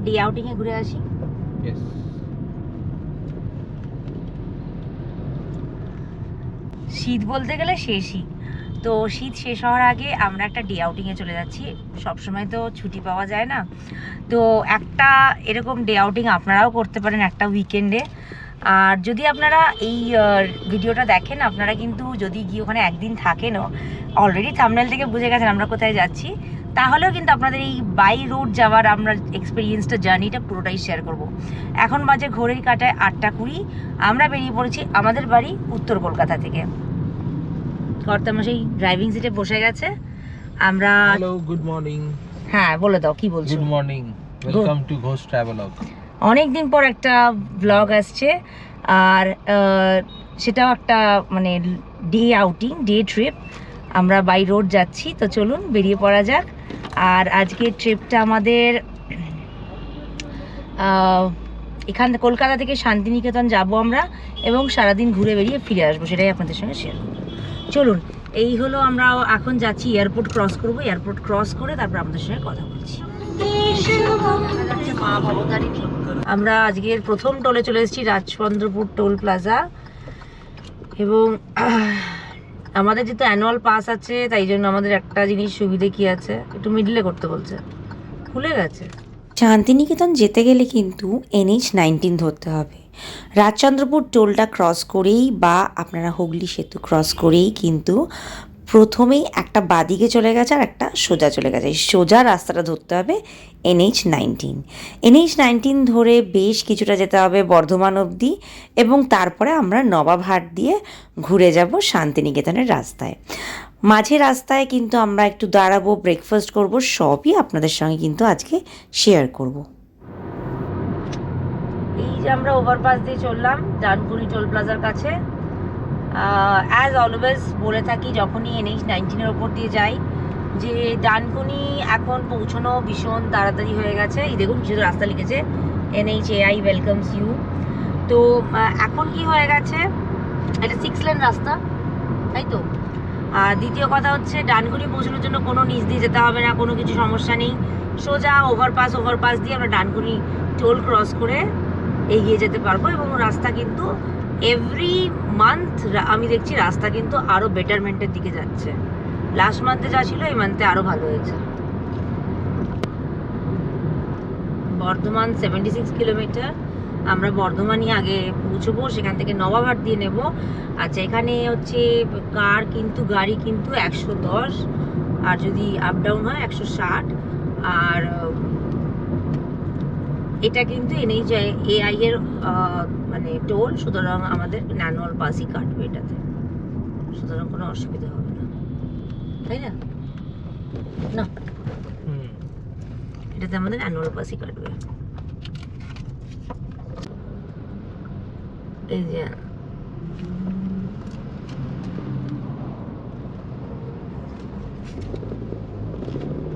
Day outing এ ঘুরে আসি। শীত বলতে গেলে শেষই, তো শীত শেষ হওয়ার আগে আমরা একটা ডে আউটিংয়ে চলে যাচ্ছি। সবসময় তো ছুটি পাওয়া যায় না, তো একটা এরকম ডে আউটিং আপনারাও করতে পারেন একটা উইকেন্ডে। আর যদি আপনারা এই ভিডিওটা দেখেন, আপনারা কিন্তু যদি গিয়ে ওখানে একদিন থাকেনও, অলরেডি থাম্বনেল থেকে বুঝে গেছেন আমরা কোথায় যাচ্ছি, তাহলেও কিন্তু আপনাদের এই বাই রোড যাওয়ার আমরা এক্সপিরিয়েন্সটা, জার্নিটা পুরোটাই শেয়ার করব। এখন বাজে ঘড়ির কাঁটায় 8:20। আমরা বেরিয়ে পড়েছি আমাদের বাড়ি উত্তর কলকাতা থেকে। কর্তামশাই ড্রাইভিং সিটে বসে গেছে। আমরা হ্যালো, গুড মর্নিং। হ্যাঁ, বলে দাও কি বলছো। Good morning, welcome to Ghosh travelogue. অনেকদিন পর একটা ব্লগ আসছে, আর সেটাও একটা মানে ডে আউটিং, ডে ট্রিপ। আমরা বাই রোড যাচ্ছি, তো চলুন বেরিয়ে পড়া যাক। আর আজকে ট্রিপটা আমাদের এখান কলকাতা থেকে শান্তিনিকেতন যাব আমরা, এবং সারাদিন ঘুরে বেরিয়ে ফিরে আসবো, সেটাই আপনাদের সঙ্গে শেয়ার করবো। চলুন, এই হলো আমরা এখন যাচ্ছি, এয়ারপোর্ট ক্রস করবো। এয়ারপোর্ট ক্রস করে তারপর আপনাদের সঙ্গে কথা বলছি। আমরা আজকের প্রথম টোলে চলে এসেছি, রাজচন্দ্রপুর টোল প্লাজা। এবং আমাদের যেহেতু অ্যানুয়াল পাস আছে, তাই জন্য আমাদের একটা জিনিস সুবিধে কি আছে, একটু মিডলে করতে বলছে, খুলে গেছে। শান্তিনিকেতন যেতে গেলে কিন্তু NH-19 ধরতে হবে। রাজচন্দ্রপুর টোলটা ক্রস করেই বা আপনারা হুগলি সেতু ক্রস করেই কিন্তু প্রথমেই একটা বাদিকে চলে গেছে আর একটা সোজা চলে গেছে। সোজা রাস্তাটা ধরতে হবে NH-19। NH-19 ধরে বেশ কিছুটা যেতে হবে বর্ধমান অবধি, এবং তারপরে আমরা নবাবহাট দিয়ে ঘুরে যাব শান্তিনিকেতনের রাস্তায়। মাঝে রাস্তায় কিন্তু আমরা একটু দাঁড়াবো, ব্রেকফাস্ট করব, সবই আপনাদের সঙ্গে কিন্তু আজকে শেয়ার করব। এই যে আমরা ওভারপাস দিয়ে চললাম ডানকুনি টোল প্লাজার কাছে। অ্যাজ অলওয়েজ বলে থাকি যখনই NH-19 ওপর দিয়ে যাই, যে ডানকুনি এখন পৌঁছানো ভীষণ তাড়াতাড়ি হয়ে গেছে। এই দেখুন কিছু রাস্তা লিখেছে NHAI ওয়েলকামস ইউ। তো এখন কি হয়ে গেছে, এটা 6 লেন রাস্তা, তাই তো। আর দ্বিতীয় কথা হচ্ছে, ডানকুনি পৌঁছানোর জন্য কোনো নিচ দিয়ে যেতে হবে না, কোনো কিছু সমস্যা নেই। সোজা ওভারপাস দিয়ে আমরা ডানকুনি টোল ক্রস করে এগিয়ে যেতে পারবো। এবং রাস্তা কিন্তু এভরি মান্থ আমি দেখছি রাস্তা কিন্তু আরও বেটারমেন্টের দিকে যাচ্ছে। লাস্ট মান্থে যা ছিল এই মান্থে আরও ভালো হয়েছে। বর্ধমান 76 কিলোমিটার। আমরা বর্ধমানই আগে পৌঁছবো, সেখান থেকে নবাবহাট দিয়ে নেব। আচ্ছা, এখানে হচ্ছে গাড়ি কিন্তু 110, আর যদি আপ ডাউন হয় 160। আর এটা কিন্তু NHAI এর মানে টোল, সুতরাং আমাদের ম্যানুয়াল পাসই কাটবে এটাতে, সুতরাং কোনো অসুবিধা হবে না, তাই না? না, এটাতে আমাদের অ্যানুয়াল পাসই কাটবে। এই যে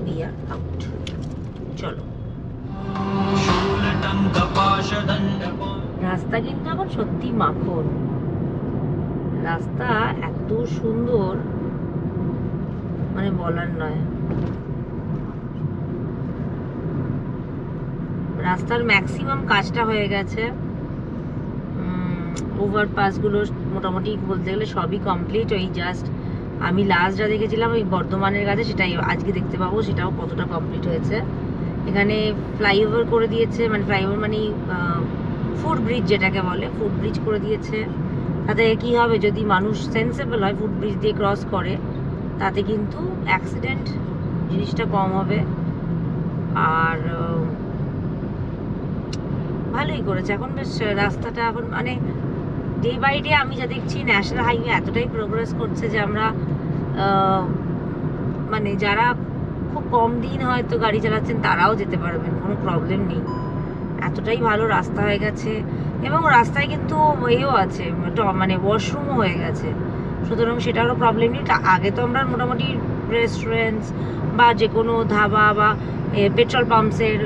we are out, চলো। রাস্তা কিন্তু এখন সত্যি মাখন, রাস্তা এত সুন্দর মানে বলার নয়। রাস্তার ম্যাক্সিমাম কাজটা হয়ে গেছে, ওভারপাসগুলো মোটামুটি বলতে গেলে সবই কমপ্লিট। ওই জাস্ট আমি লাস্ট যা দেখেছিলাম ওই বর্ধমানের কাছে, সেটাই আজকে দেখতে পাবো, সেটাও কতটা কমপ্লিট হয়েছে। এখানে ফ্লাইওভার করে দিয়েছে, মানে ফ্লাইওভার মানে ফুট ব্রিজ যেটাকে বলে, ফুট ব্রিজ করে দিয়েছে। তাতে কি হবে, যদি মানুষ সেন্সেবল হয় ফুট ব্রিজ দিয়ে ক্রস করে, তাতে কিন্তু অ্যাক্সিডেন্ট জিনিসটা কম হবে। আর ভালোই করেছে এখন, বেশ রাস্তাটা এখন মানে ডে বাই ডে আমি যা দেখছি ন্যাশনাল হাইওয়ে এতটাই প্রোগ্রেস করছে যে আমরা মানে যারা খুব কম দিন হয়তো গাড়ি চালাচ্ছেন তারাও যেতে পারবেন, কোনো প্রবলেম নেই। এতটাই ভালো রাস্তা হয়ে গেছে, এবং রাস্তায় কিন্তু এও আছে, মানে ওয়াশরুমও হয়ে গেছে, সুতরাং সেটারও প্রবলেম নেই। আগে তো আমরা মোটামুটি রেস্টুরেন্টস বা যে কোনো ধাবা বা পেট্রোল পাম্পসের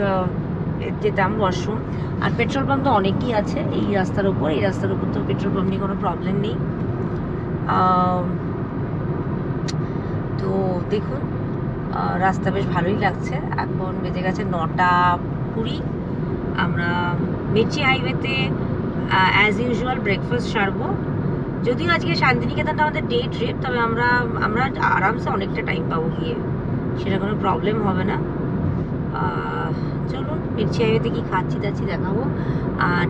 যেতাম ওয়াশরুম, আর পেট্রোল পাম্প তো অনেকই আছে এই রাস্তার উপর। এই রাস্তার উপর তো পেট্রোল পাম্প নিয়ে কোনো প্রবলেম নেই। তো দেখুন রাস্তা বেশ ভালোই লাগছে। এখন বেজে গেছে 9:20। আমরা মির্চি হাইওয়েতে অ্যাজ ইউজুয়াল ব্রেকফাস্ট সারবো। যদিও আজকে শান্তিনিকেতনটা আমাদের ডে ট্রিপ, তবে আমরা আরামসে অনেকটা টাইম পাবো গিয়ে, সেটা কোনো প্রবলেম হবে না। চলুন মির্চি হাইওয়েতে কি খাচ্ছি দেখাবো।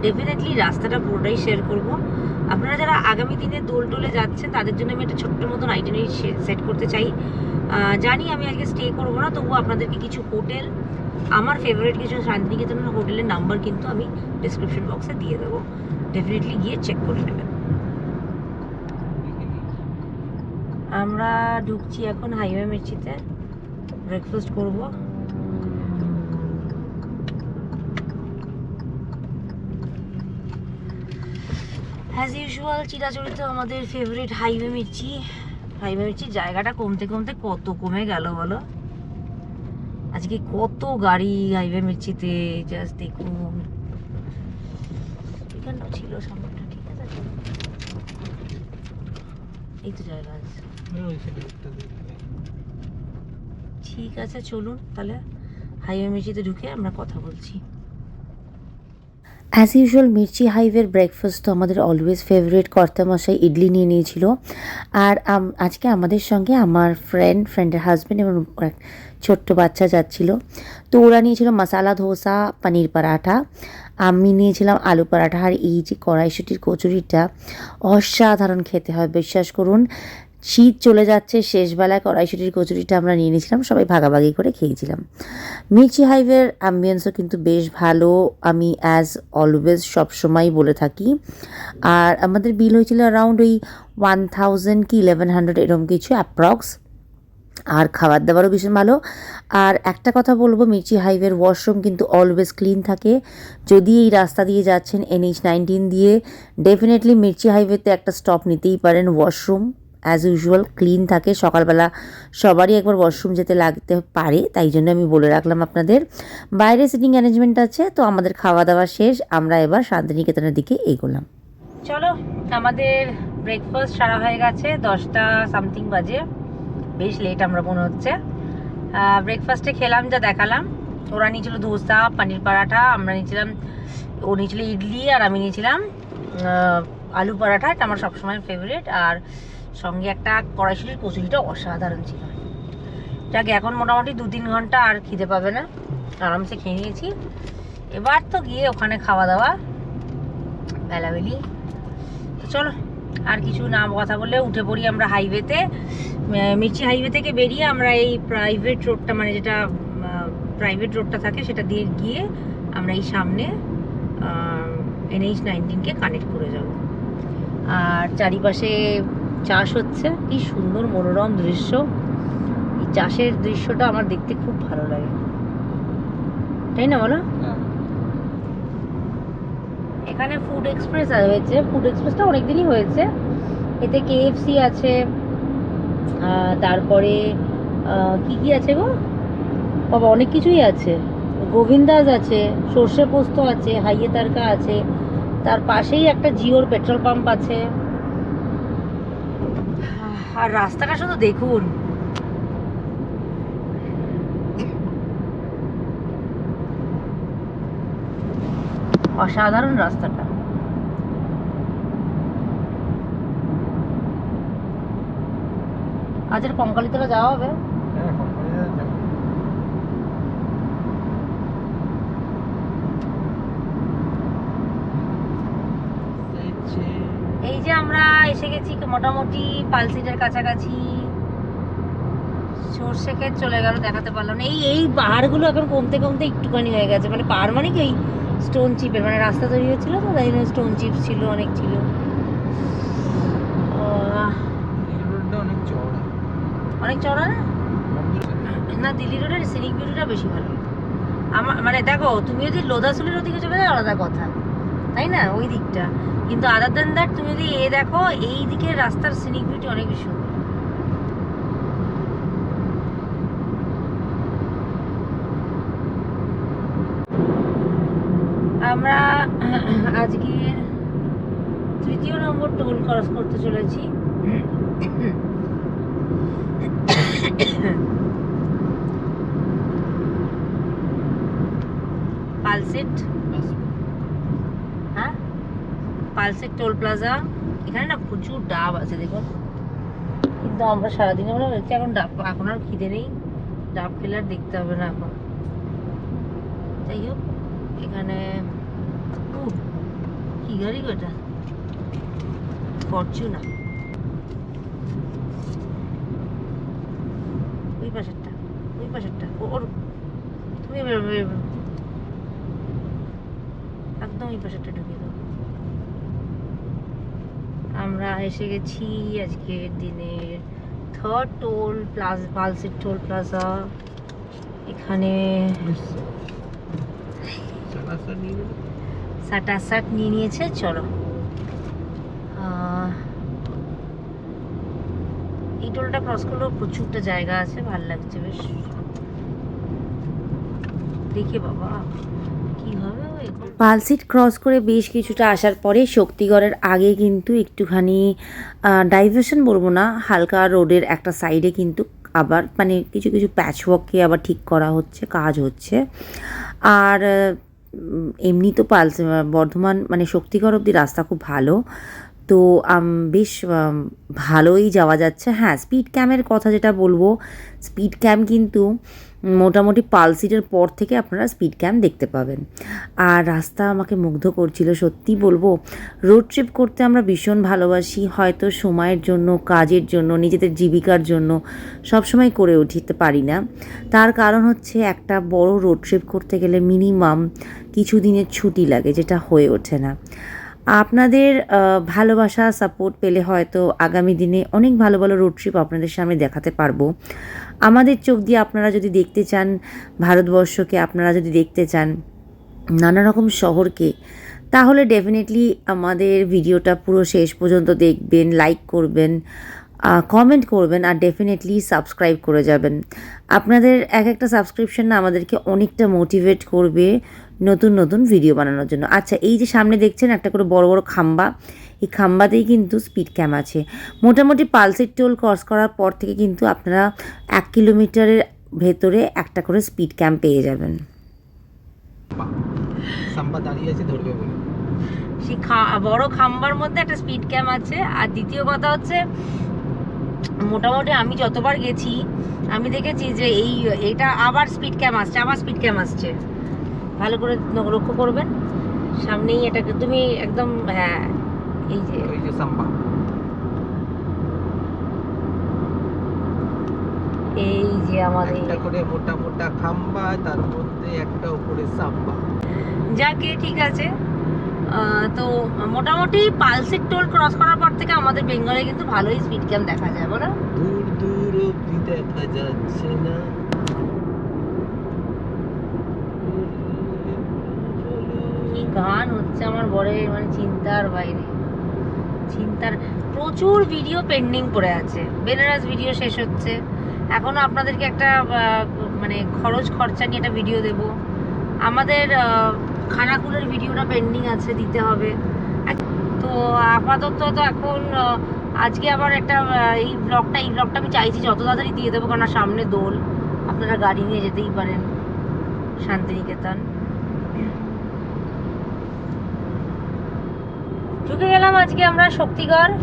ডেফিনেটলি রাস্তাটা পুরোটাই শেয়ার করব। আপনারা যারা আগামী দিনে দোল টোলে যাচ্ছেন তাদের জন্য আমি একটা ছোট্ট মতন আইটেনারি সেট করতে চাই। জানি আমি আজকে স্টে করবো না, তবুও আপনাদেরকে কিছু হোটেল, আমার ফেভারিট কিছু শান্তিনিকেতনের হোটেলের নাম্বার কিন্তু আমি ডিসক্রিপশন বক্সে দিয়ে দেবো, ডেফিনেটলি গিয়ে চেক করে নেবেন। আমরা ঢুকছি এখন হাইওয়ে মির্চিতে, ব্রেকফাস্ট করব। অ্যাজ ইউজুয়াল চিরাচরিত আমাদের ফেভারিট হাইওয়ে মির্চির জায়গাটা কমতে কমতে কত কমে গেল বলো। আজকে কত গাড়ি হাইওয়ে মির্চিতে, জাস্ট দেখুন। এখানটাও ছিল সামনেটা, ঠিক আছে, এই তো জায়গা আছে। ঠিক আছে চলুন তাহলে হাইওয়ে মির্চিতে ঢুকে আমরা কথা বলছি। অ্যাজ ইউজুয়াল মির্চি হাইওয়ের ব্রেকফাস্ট তো আমাদের অলওয়েজ ফেভারিট। কর্তামশাই ইডলি নিয়ে নিয়েছিল, আর আজকে আমাদের সঙ্গে আমার ফ্রেন্ডের হাজব্যান্ড এবং এক ছোট্ট বাচ্চা যাচ্ছিল। তো ওরা নিয়েছিল মশালা ধোসা, পনির পরাঠা, আমি নিয়েছিলাম আলু পরাঠা। আর এই যে কড়াইশুটির কচুরিটা অসাধারণ খেতে হয়, বিশ্বাস করুন। শীত চলে যাচ্ছে, শেষবেলায় কড়াইশুটির কচুরিটা আমরা নিয়ে নিয়েছিলাম, সবাই ভাগাভাগি করে খেয়েছিলাম। মির্চি হাইওয়ের অ্যাম্বিয়েন্সও কিন্তু বেশ ভালো, আমি অ্যাজ অলওয়েজ সবসময় বলে থাকি। আর আমাদের বিল হয়েছিল অ্যারাউন্ড ওই 1000 কি 1100 এরকম কিছু অ্যাপ্রক্স। আর খাবার দাবারও ভীষণ ভালো। আর একটা কথা বলবো, মির্চি হাইওয়ের ওয়াশরুম কিন্তু অলওয়েজ ক্লিন থাকে। যদি এই রাস্তা দিয়ে যাচ্ছেন NH-19 দিয়ে, ডেফিনেটলি মির্চি হাইওয়েতে একটা স্টপ নিতেই পারেন। ওয়াশরুম অ্যাজ ইউজুয়াল ক্লিন থাকে। সকালবেলা সবারই একবার ওয়াশরুম যেতে লাগতে পারে, তাই জন্য আমি বলে রাখলাম আপনাদের। বাইরে সিটিং অ্যারেঞ্জমেন্ট আছে। তো আমাদের খাওয়া দাওয়া শেষ, আমরা এবার শান্তিনিকেতনের দিকে এগোলাম। চলো, আমাদের ব্রেকফাস্ট সারা হয়ে গেছে, 10টা সামথিং বাজে, বেশ লেট আমরা মনে হচ্ছে। ব্রেকফাস্টে খেলাম যা দেখালাম। ওরা নিয়েছিল ধোসা, পনির পরাঠা, আমরা নিয়েছিলাম, ও নিয়েছিল ইডলি, আর আমি নিয়েছিলাম আলু পরাঠা, এটা আমার সবসময় ফেভারিট। আর সঙ্গে একটা কড়াইশুটির কচুরিটা অসাধারণ ছিল। যাকে এখন মোটামুটি 2-3 ঘন্টা আর খিদে পাবে না, আরামসে খেয়ে নিয়েছি। এবার তো গিয়ে ওখানে খাওয়া দাওয়া বেলাবেলি। তো চলো আর কিছু না কথা বলে উঠে পড়ি আমরা হাইওয়েতে। মির্চি হাইওয়ে থেকে বেরিয়ে আমরা এই প্রাইভেট রোডটা, মানে যেটা প্রাইভেট রোডটা থাকে, সেটা দিয়ে গিয়ে আমরা এই সামনে NH-19কে কানেক্ট করে যাব। আর চারিপাশে চাষ হচ্ছে, কি সুন্দর মনোরম দৃশ্য। এই চাষের দৃশ্যটা আমার দেখতে খুব ভালো লাগে, তাই না বলো? এখানে ফুড এক্সপ্রেস হয়েছে, ফুড এক্সপ্রেসটা অনেকদিনই হয়েছে। এতে KFC আছে, তারপরে কি আছে গো বাবা, অনেক কিছুই আছে। গোবিন্দাস আছে, সর্ষে পোস্ত আছে, হাইয়ে তারকা আছে, তার পাশেই একটা জিওর পেট্রোল পাম্প আছে। আর রাস্তাটা শুধু দেখুন, অসাধারণ রাস্তাটা। আজ আর কঙ্কালীতলা যাওয়া হবে? এই যে আমরা এসে গেছি মোটামুটি পালসিটের কাছাকাছি। সর্ষে ক্ষেত চলে গেল, দেখাতে পারলাম না। এই পাহাড়গুলো এখন কমতে কমতে একটুখানি হয়ে গেছে, মানে পাহাড় মানে কি এই স্টোন চিপের, মানে রাস্তা তৈরি হচ্ছিল তো তাই জন্য স্টোন চিপস ছিল, অনেক ছিল। অনেক চড়া না? দিল্লি রোডের সিনিক ভিউটা বেশি ভালো আমার, মানে দেখো তুমি যদি লোধাশুলির ওদিকে চলে যাও আলাদা কথা, তাই না, ওই দিকটা। কিন্তু আদার দেন দ্যাট তুমি যদি দেখো এই দিকের রাস্তার সিনিক ভিউটি অনেক বেশি সুন্দর। আমরা আজকের 3য় নম্বর টোল ক্রস করতে চলেছি। পালসেট, হ্যাঁ পালসেট টোল প্লাজা। এখানে না প্রচুর ডাব আছে দেখুন, কিন্তু আমরা সারাদিনে মনে হচ্ছে এখন ডাব, এখন আর খিদে নেই, ডাব খেলে আর দেখতে হবে না এখন। যাই হোক, এখানে কি গাড়ি গো এটা? ফরচুনার। ওই পাশেরটা, ওই পাশেরটা ওর, তুমি একদম ওই পাশেরটা ঢুকে দাও। আমরা এসে গেছি আজকের দিনের third toll plaza, Palsit toll plaza. এখানে সাটাসাট নিয়ে নিয়েছে। চলো, এই টোলটা ক্রস করলেও প্রচুরটা জায়গা আছে, ভালো লাগছে বেশ। দেখে বাবা কি হবে। পালসিট ক্রস করে বেশ কিছুটা আসার পরে শক্তিগড়ের আগে কিন্তু একটুখানি ডাইভারশন বলবো না, হালকা রোডের একটা সাইডে কিন্তু আবার মানে কিছু কিছু প্যাচওয়ার্ককে আবার ঠিক করা হচ্ছে, কাজ হচ্ছে। আর এমনি তো বর্ধমান মানে শক্তিগড় অবধি রাস্তা খুব ভালো, তো বেশ ভালোই যাওয়া যাচ্ছে। হ্যাঁ, স্পিড ক্যামের কথা যেটা বলবো, স্পিড ক্যাম কিন্তু মোটামুটি পালসিটের পর থেকে আপনারা স্পিড ক্যাম দেখতে পাবেন। আর রাস্তা আমাকে মুগ্ধ করছিল, সত্যি বলবো। রোড ট্রিপ করতে আমরা ভীষণ ভালোবাসি, হয়তো সময়ের জন্য, কাজের জন্য, নিজেদের জীবিকার জন্য সবসময় করে উঠতে পারি না। তার কারণ হচ্ছে একটা বড় রোড ট্রিপ করতে গেলে মিনিমাম কিছু দিনের ছুটি লাগে, যেটা হয়ে ওঠে না। আপনাদের ভালোবাসা সাপোর্ট পেলে হয়তো আগামী দিনে অনেক ভালো ভালো রোড ট্রিপ আপনাদের সামনে দেখাতে পারবো। আমাদের চোখ দিয়ে আপনারা যদি দেখতে চান ভারতবর্ষকে, আপনারা যদি দেখতে চান নানা রকম শহরকে, তাহলে ডেফিনেটলি আমাদের ভিডিওটা পুরো শেষ পর্যন্ত দেখবেন, লাইক করবেন, কমেন্ট করবেন, আর ডেফিনেটলি সাবস্ক্রাইব করে যাবেন। আপনাদের এক একটা সাবস্ক্রিপশন না আমাদেরকে অনেকটা মোটিভেট করবে নতুন নতুন ভিডিও বানানোর জন্য। আচ্ছা, এই যে সামনে দেখছেন একটা করে বড় বড় খাম্বা, এই খাম্বাতেই কিন্তু স্পিড ক্যাম আছে। মোটামুটি পালসেট টোল ক্রস করার পর থেকে কিন্তু আপনারা 1 কিলোমিটারের ভেতরে একটা করে স্পিড ক্যাম পেয়ে যাবেন। সাম্বা দাঁড়িয়ে আছে, ধরবে বলে। সেই বড় খাম্বার মধ্যে একটা স্পিড ক্যাম আছে। আর দ্বিতীয় কথা হচ্ছে, মোটামুটি আমি যতবার গেছি আমি দেখেছি যে এইটা আবার স্পিড ক্যাম আসছে, আবার স্পিড ক্যাম আসছে। ভালো করে লক্ষ্য করবেন, সামনেই এটাকে তুমি একদম, হ্যাঁ এই যে ওই যে সাম্বা, এই যে আমাদের একটা করে মোটা মোটা খাম্বা, তার মধ্যে একটা উপরে সাম্বা। যাকে ঠিক আছে। তো মোটামুটি পালসেট টোল ক্রস করার পর থেকে আমাদের বেঙ্গলে কিন্তু ভালোই স্পিড ক্যাম দেখা যায়, বলো? দূর দূর অবধি দেখা যাচ্ছে না। কি গান হচ্ছে আমার বরের, মানে চিন্তার বাইরে। চিন্তার, প্রচুর ভিডিও পেন্ডিং পড়ে আছে। বেনারস ভিডিও শেষ হচ্ছে, এখনো আপনাদেরকে একটা মানে খরচা নিয়ে একটা ভিডিও দেব। আমাদের খানাকুলের ভিডিওটা পেন্ডিং আছে, দিতে হবে। তো আপাতত তো এখন আজকে আবার একটা এই ব্লগটা আমি চাইছি যত তাড়াতাড়ি দিয়ে দেবো, কারণ সামনে দোল, আপনারা গাড়ি নিয়ে যেতেই পারেন শান্তিনিকেতন। ঢুকে গেলাম আজকে আমরা শক্তিগড়,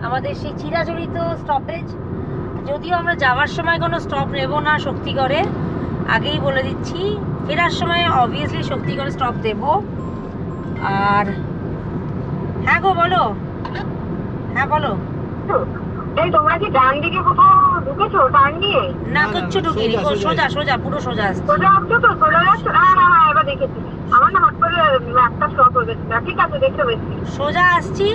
আমাদের সেই চিরাচরিত স্টপেজ। যদিও আমরা যাওয়ার সময় কোনো স্টপ নেব না শক্তিগড়ে, আগেই বলে দিচ্ছি। ফেরার সময় অবভিয়াসলি শক্তিগড়ে স্টপ দেব। আর হ্যাঁ গো, বলো। হ্যাঁ বলো। এই তোমরা কি ডান দিকে কোথাও ঢুকেছো টার্ন দিয়ে? না, কিচ্ছু ঢুকিনি, সোজা সোজা পুরো সোজা আসছে। সোজা আসছো তো? সোজা যাচ্ছো? হ্যাঁ, এবার দেখেছি। আমার না হট করে একটা স্টপ হয়ে গেছিল। ঠিক আছে, দেখতে পেয়েছি। সোজা আসছি,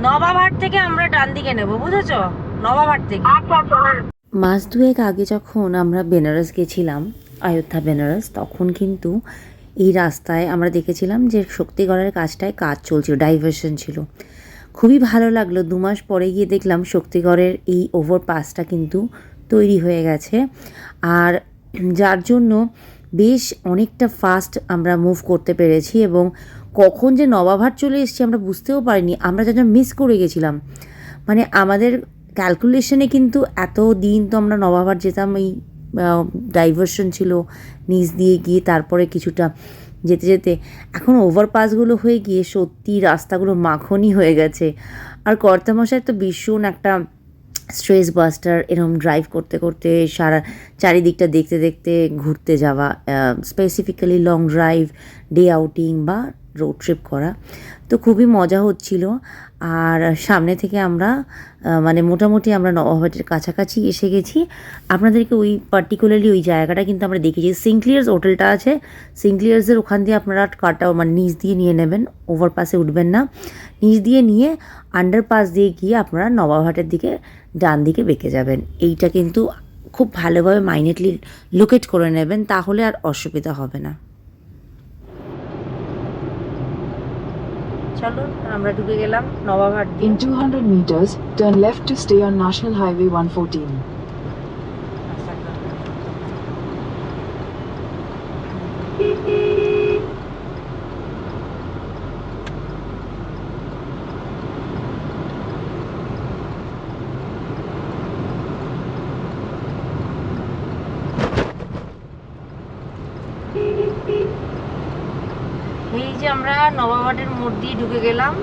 নবাবহাট থেকে আমরা ডান দিকে নেব, বুঝেছো? নবাবহাট থেকে। আচ্ছা আচ্ছা, হ্যাঁ। মাস দুয়েক আগে যখন আমরা বেনারস গেছিলাম, অযোধ্যা বেনারস, তখন কিন্তু এই রাস্তায় আমরা দেখেছিলাম যে শক্তিগড়ের কাজটায় কাজ চলছিল, ডাইভারশন ছিল। খুবই ভালো লাগলো। 2 মাস পরে গিয়ে দেখলাম শক্তিগড়ের এই ওভারপাসটা কিন্তু তৈরি হয়ে গেছে, আর যার জন্য বেশ অনেকটা ফাস্ট আমরা মুভ করতে পেরেছি। এবং কখন যে নবাবহাট চলে এসেছি আমরা বুঝতেও পারিনি, আমরা যা মিস করে গেছিলাম। মানে আমাদের ক্যালকুলেশনে কিন্তু এত দিন তো আমরা নবাবহাট যেতাম, এই ডাইভারশন ছিল নিচ দিয়ে গিয়ে তারপরে কিছুটা, যেতে যেতে। এখন ওভারপাসগুলো হয়ে গিয়ে সত্যি রাস্তাগুলো মাখনই হয়ে গেছে। আর কর্তামশাই তো ভীষণ একটা স্ট্রেস বাস্টার, এরকম ড্রাইভ করতে করতে সারা চারিদিকটা দেখতে দেখতে ঘুরতে যাওয়া, specifically long drive, day outing বা রোড ট্রিপ করা। তো খুবই মজা হচ্ছিল। আর সামনে থেকে আমরা মানে মোটামুটি আমরা নবাবহাটের কাছাকাছি এসে গেছি। আপনাদেরকে ওই পার্টিকুলারলি ওই জায়গাটা কিন্তু আমরা দেখেছি। সিনক্লিয়ার্স হোটেলটা আছে, সিনক্লিয়ার্সের ওখান দিয়ে আপনারা কাটা মানে নিচ দিয়ে নিয়ে নেবেন, ওভারপাসে উঠবেন না, নিচ দিয়ে নিয়ে আন্ডারপাস দিয়ে গিয়ে আপনারা নবাবহাটের দিকে ডান দিকে বেঁকে যাবেন। এইটা কিন্তু খুব ভালোভাবে মাইনেটলি লোকেট করে নেবেন, তাহলে আর অসুবিধা হবে না। চলুন আমরা ঢুকে গেলাম নবাবহাট দিয়ে। In 200 meters, turn left to stay on National Highway 114. এই যে আমরা নবাবহাটের মোড় দিয়ে ঢুকে গেলাম।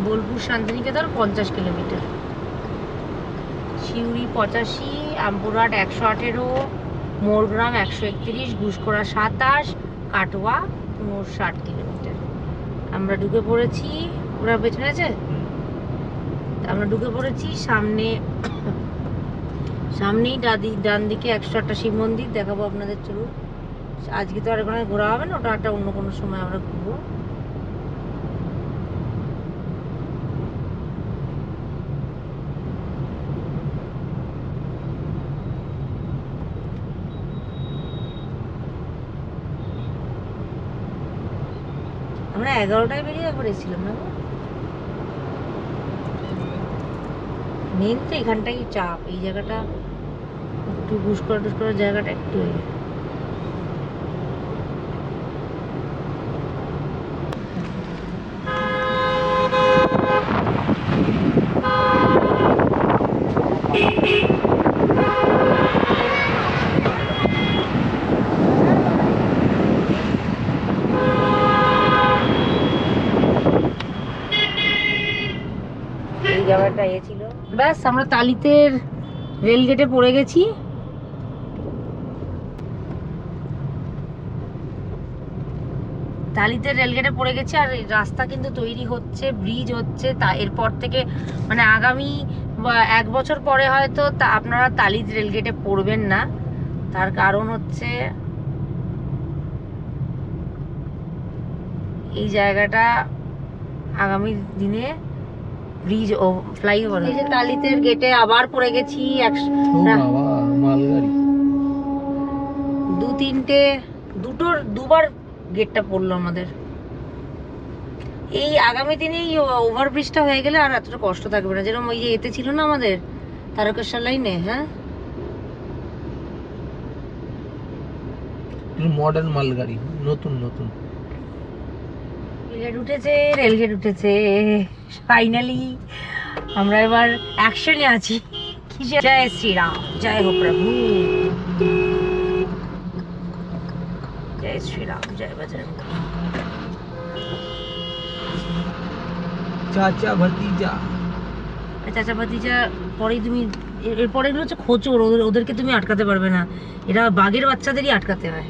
Bolpur Santiniketan 50 kilometre, Suri 85, আমপুরহাট 118, Morgram 131, ঘুষকরা 27, Katwa 60 kilometre. আমরা ঢুকে পড়েছি, ওরা পেছনে আছে, আমরা ঢুকে পড়েছি। সামনেই ডান দিকে 108টা শিব মন্দির দেখাবো আপনাদের। চলুন, আজকে তো আর এখানে ঘোরা হবে না, ওটা একটা অন্য কোনো সময় আমরা ঘুরবো। আমরা 11টায় বেরিয়ে পড়েছিলাম না, মেন তো এখানটাই চাপ, এই জায়গাটা একটু ঘুষকরা জায়গাটা একটু জায়গাটা ছিল। ব্যাস আমরা তালিতের রেলগেটে পড়ে গেছি। তালিতের রেলগেটে পড়ে গেছি। আর রাস্তা কিন্তু তৈরি হচ্ছে, ব্রিজ হচ্ছে, তা এরপর থেকে মানে আগামী 1 বছর পরে হয়তো আপনারা তালিত রেলগেটে পড়বেন না। তার কারণ হচ্ছে এই জায়গাটা আগামী দিনে ব্রিজ ও ফ্লাইওভার। এই যে তালিতের গেটে আবার পড়ে গেছি। দুবার গেটটা পড়লো আমাদের। এই আগামী দিনে এই ওভারব্রিজটা হয়ে গেলে আর এতটা কষ্ট থাকবে না, যেরকম ওই যে এতে ছিল না আমাদের তারকেশ্বর লাইনে। হ্যাঁ, মডার্ন মালগাড়ি, নতুন নতুন রেলগেট উঠেছে ফাইনালি। আমরা এবার অ্যাকশনে আছি। জয় শ্রীরাম, জয় হো প্রভু, জয় শ্রীরাম, জয় বজরঙ্গ। চাচা ভাতিজা, চাচা ভাতিজা পরেই তুমি, এরপরে এগুলো হচ্ছে খোঁচর, ওদেরকে তুমি আটকাতে পারবে না। এরা বাঘের বাচ্চাদেরই আটকাতে হয়,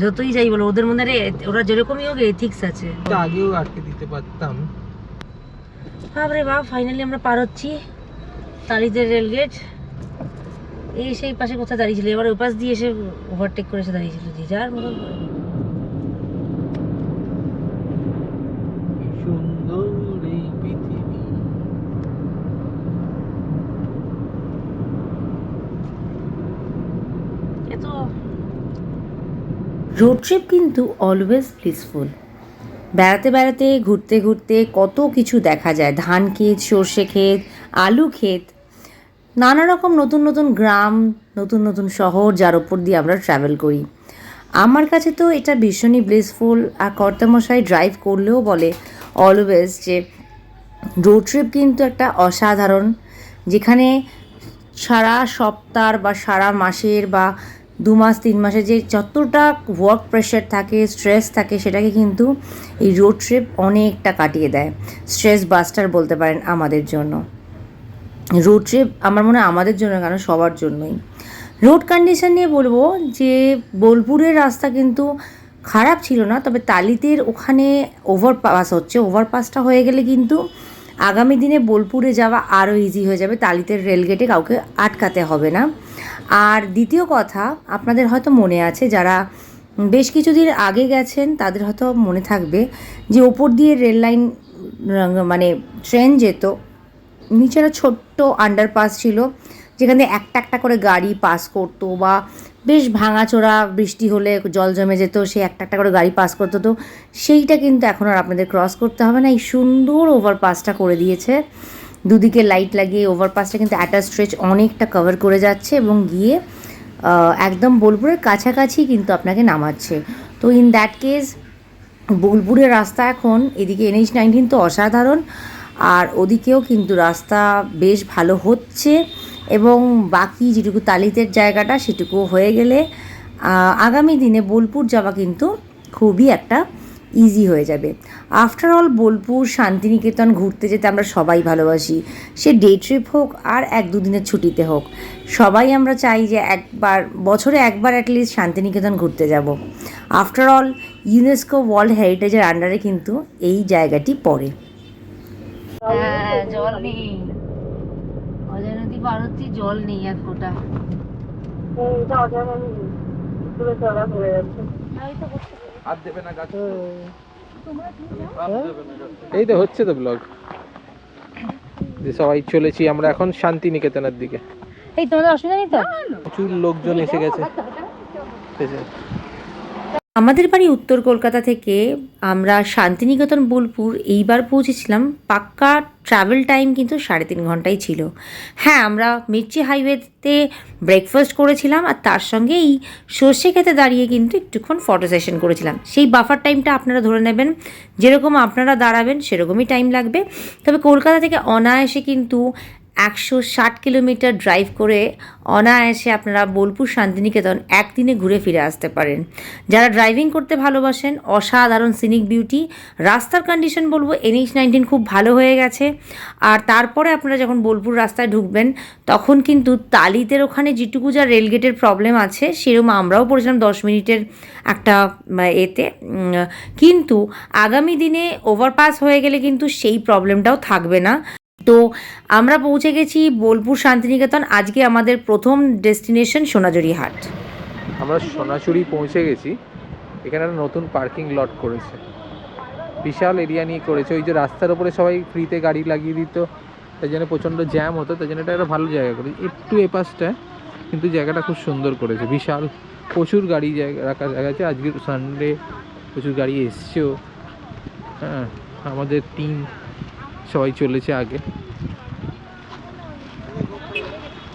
যতই যাই বলো। ওদের মধ্যে ওরা যেরকমই হোক এথিক্স আছে। আগেও আটকে দিতে পারতাম। বাপরে বাপ, ফাইনালি আমরা পার হচ্ছি তালিতের রেলগেট। এই সেই পাশে কোথায় দাঁড়িয়েছিল, এবার ওই পাশ দিয়ে এসে ওভারটেক করে এসে দাঁড়িয়েছিল, যে যার মতন। সুন্দর এই পৃথিবী। এত রোড ট্রিপ কিন্তু অলওয়েজ ব্লিসফুল। বেড়াতে বেড়াতে, ঘুরতে ঘুরতে কত কিছু দেখা যায়। ধান ক্ষেত, সর্ষে ক্ষেত, আলু ক্ষেত, নানা রকম নতুন নতুন গ্রাম, নতুন নতুন শহর, যার ওপর দিয়ে আমরা ট্রাভেল করি। আমার কাছে তো এটা ভীষণই ব্লিসফুল। আর কর্তামশাই ড্রাইভ করলেও বলে অলওয়েজ যে রোড ট্রিপ কিন্তু একটা অসাধারণ, যেখানে সারা সপ্তাহ বা সারা মাসের বা 2 মাস 3 মাসের যে যতটা ওয়ার্ক প্রেশার থাকে, স্ট্রেস থাকে, সেটাকে কিন্তু এই রোড ট্রিপ অনেকটা কাটিয়ে দেয়। স্ট্রেস বাস্টার বলতে পারেন আমাদের জন্য রোড ট্রিপ। আমার মনে হয় আমাদের জন্য কেন, সবার জন্যই। রোড কন্ডিশন নিয়ে বলবো যে বোলপুরের রাস্তা কিন্তু খারাপ ছিল না, তবে তালিতের ওখানে ওভারপাস হচ্ছে। ওভারপাসটা হয়ে গেলে কিন্তু আগামী দিনে বোলপুরে যাওয়া আরও ইজি হয়ে যাবে, তালিতের রেলগেটে কাউকে আটকাতে হবে না। আর দ্বিতীয় কথা, আপনাদের হয়তো মনে আছে যারা বেশ কিছুদিন আগে গেছেন তাদের হয়তো মনে থাকবে যে ওপর দিয়ে রেল লাইন মানে ট্রেন যেত, নিচে একটা ছোট্ট আন্ডারপাস ছিল যেখানে একটা একটা করে গাড়ি পাস করতো, বা বেশ ভাঙাচোরা বৃষ্টি হলে জল জমে যেত, সে একটা একটা করে গাড়ি পাস করতো। তো সেইটা কিন্তু এখন আর আপনাদের ক্রস করতে হবে না, এই সুন্দর ওভারপাসটা করে দিয়েছে। দুদিকে লাইট লাগিয়ে ওভারপাসটা কিন্তু অ্যাট আ স্ট্রেচ অনেকটা কভার করে যাচ্ছে এবং গিয়ে একদম বোলপুরের কাছাকাছি কিন্তু আপনাকে নামাচ্ছে। তো ইন দ্যাট কেস বোলপুরের রাস্তা এখন এদিকে NH-19 তো অসাধারণ, আর ওদিকেও কিন্তু রাস্তা বেশ ভালো হচ্ছে, এবং বাকি যেটুকু তালিতের জায়গাটা সেটুকু হয়ে গেলে আগামী দিনে বোলপুর যাওয়া কিন্তু খুবই একটা ইজি হয়ে যাবে। আফটার অল বোলপুর শান্তিনিকেতন ঘুরতে যেতে আমরা সবাই ভালোবাসি, সে ডে ট্রিপ হোক আর 1-2 দিনের ছুটিতে হোক, সবাই আমরা চাই যে বছরে একবার অ্যাটলিস্ট শান্তিনিকেতন ঘুরতে যাব। আফটার অল ইউনেস্কো ওয়ার্ল্ড হেরিটেজের আন্ডারে কিন্তু এই জায়গাটি পড়ে। হ্যাঁ, জল নেই, অজয় নদী পার হচ্ছি, জল নেই এক ফোঁটা। হাত দেবে না গাছ। এই তো হচ্ছে তো ব্লগ, যে সবাই চলেছি আমরা এখন শান্তিনিকেতনের দিকে। এই তোমাদের অসুবিধা নেই তো? প্রচুর লোকজন এসে গেছে। আমাদের বাড়ি উত্তর কলকাতা থেকে আমরা শান্তিনিকেতন বোলপুর এইবার পৌঁছেছিলাম, পাক্কা ট্রাভেল টাইম কিন্তু 3.5 ঘন্টাই ছিল। হ্যাঁ, আমরা মির্চি হাইওয়েতে ব্রেকফাস্ট করেছিলাম, আর তার সঙ্গে এই সর্ষে খেতে দাঁড়িয়ে কিন্তু একটুক্ষণ ফটো সেশন করেছিলাম। সেই বাফার টাইমটা আপনারা ধরে নেবেন, যেরকম আপনারা দাঁড়াবেন সেরকমই টাইম লাগবে। তবে কলকাতা থেকে অনায়াসে কিন্তু 160 কিলোমিটার ড্রাইভ করে অনায়াসে আপনারা বোলপুর শান্তিনিকেতন একদিনে ঘুরে ফিরে আসতে পারেন। যারা ড্রাইভিং করতে ভালোবাসেন, অসাধারণ সিনিক বিউটি, রাস্তার কন্ডিশন বলবো NH-19 খুব ভালো হয়ে গেছে। আর তারপরে আপনারা যখন বোলপুর রাস্তায় ঢুকবেন তখন কিন্তু তালিতের ওখানে যেটুকু যা রেলগেটের প্রবলেম আছে সেরকম আমরাও পড়েছিলাম 10 মিনিটের একটা এতে, কিন্তু আগামী দিনে ওভারপাস হয়ে গেলে কিন্তু সেই প্রবলেমটাও থাকবে না। তো আমরা পৌঁছে গেছি বোলপুর শান্তিনিকেতন। আজকে আমাদের প্রথম ডেস্টিনেশন সোনাঝুরি হাট। আমরা সোনাঝুরি পৌঁছে গেছি। এখানে একটা নতুন পার্কিং লট করেছে, বিশাল এরিয়া নিয়ে করেছে। ওই যে রাস্তার উপরে সবাই ফ্রিতে গাড়ি লাগিয়ে দিত, তাই জন্য প্রচণ্ড জ্যাম হতো, তাই জন্য এটা একটা ভালো জায়গা করে একটু এপাশটা, কিন্তু জায়গাটা খুব সুন্দর করেছে। বিশাল প্রচুর গাড়ি রাখার জায়গা আছে। আজকে সানডে প্রচুর গাড়ি এসছেও। হ্যাঁ, আমাদের টিম সবাই চলেছে আগে।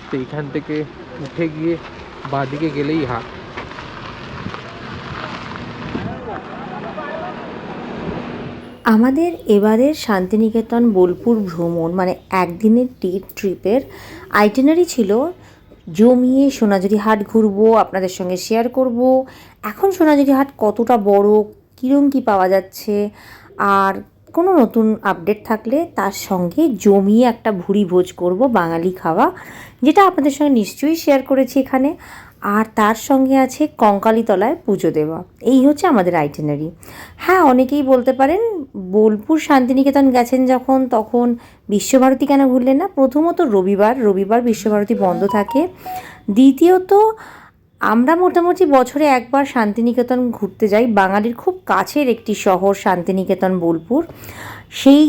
তো এইখান থেকে উঠে গিয়ে বাঁদিকে গেলেই হাট। আমাদের এবারের শান্তিনিকেতন বোলপুর ভ্রমণ মানে একদিনের ডে ট্রিপের আইটিনারি ছিল জমিয়ে সোনাঝুরি হাট ঘুরবো, আপনাদের সঙ্গে শেয়ার করব এখন সোনাঝুরি হাট কতটা বড়, কীরকম কী পাওয়া যাচ্ছে, আর কোনো নতুন আপডেট থাকলে তার সঙ্গে জমিয়ে একটা ভুরি ভোজ করব, বাঙালি খাওয়া, যেটা আপনাদের সঙ্গে নিশ্চয়ই শেয়ার করেছি এখানে। আর তার সঙ্গে আছে কঙ্কালীতলায় পুজো দেওয়া। এই হচ্ছে আমাদের আইটিনারি। হ্যাঁ, অনেকেই বলতে পারেন বোলপুর শান্তিনিকেতন গেছেন যখন, তখন বিশ্বভারতী কেন ঘুরলেন না? প্রথমত রবিবার বিশ্বভারতী বন্ধ থাকে। দ্বিতীয়ত আমরা মোটামুটি বছরে একবার শান্তিনিকেতন ঘুরতে যাই। বাঙালির খুব কাছের একটি শহর শান্তিনিকেতন বোলপুর, সেই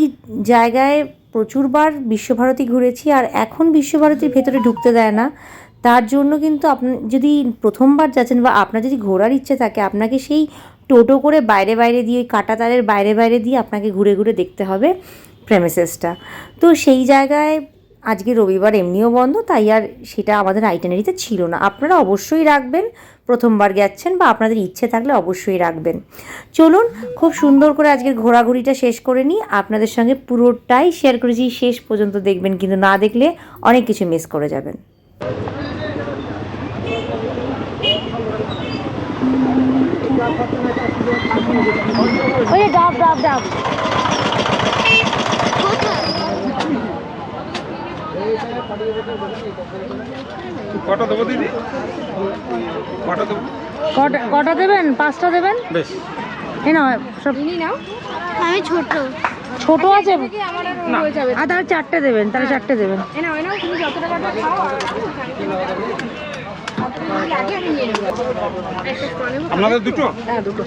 জায়গায় প্রচুরবার বিশ্বভারতী ঘুরেছি। আর এখন বিশ্বভারতীর ভেতরে ঢুকতে দেয় না, তার জন্য কিন্তু আপনি যদি প্রথমবার যাচ্ছেন বা আপনার যদি ঘোরার ইচ্ছে থাকে, আপনাকে সেই টোটো করে বাইরে দিয়ে, কাঁটাতারের বাইরে দিয়ে আপনাকে ঘুরে ঘুরে দেখতে হবে প্রেমিসেসটা। তো সেই জায়গায় আজকে রবিবার এমনিও বন্ধ, তাই আর সেটা আমাদের আইটিনারিতে ছিল না। আপনারা অবশ্যই রাখবেন, প্রথমবার যাচ্ছেন বা আপনাদের ইচ্ছে থাকলে অবশ্যই রাখবেন। চলুন খুব সুন্দর করে আজকের ঘোরাঘুরিটা শেষ করে নিই। আপনাদের সঙ্গে পুরোটাই শেয়ার করেছি, শেষ পর্যন্ত দেখবেন, কিন্তু না দেখলে অনেক কিছু মিস করে যাবেন। ওই ডাব ডাব ডাব কটা দেবো দিদি? কটা দেবো? কটা দেবেন? 5টা দেবেন? বেশ। এই না সব আমি ছোট ছোট আছে আর তাহলে 4টে দেবেন, তাহলে 4টে দেবেন। আপনাদের দুটো? হ্যাঁ, দুটো।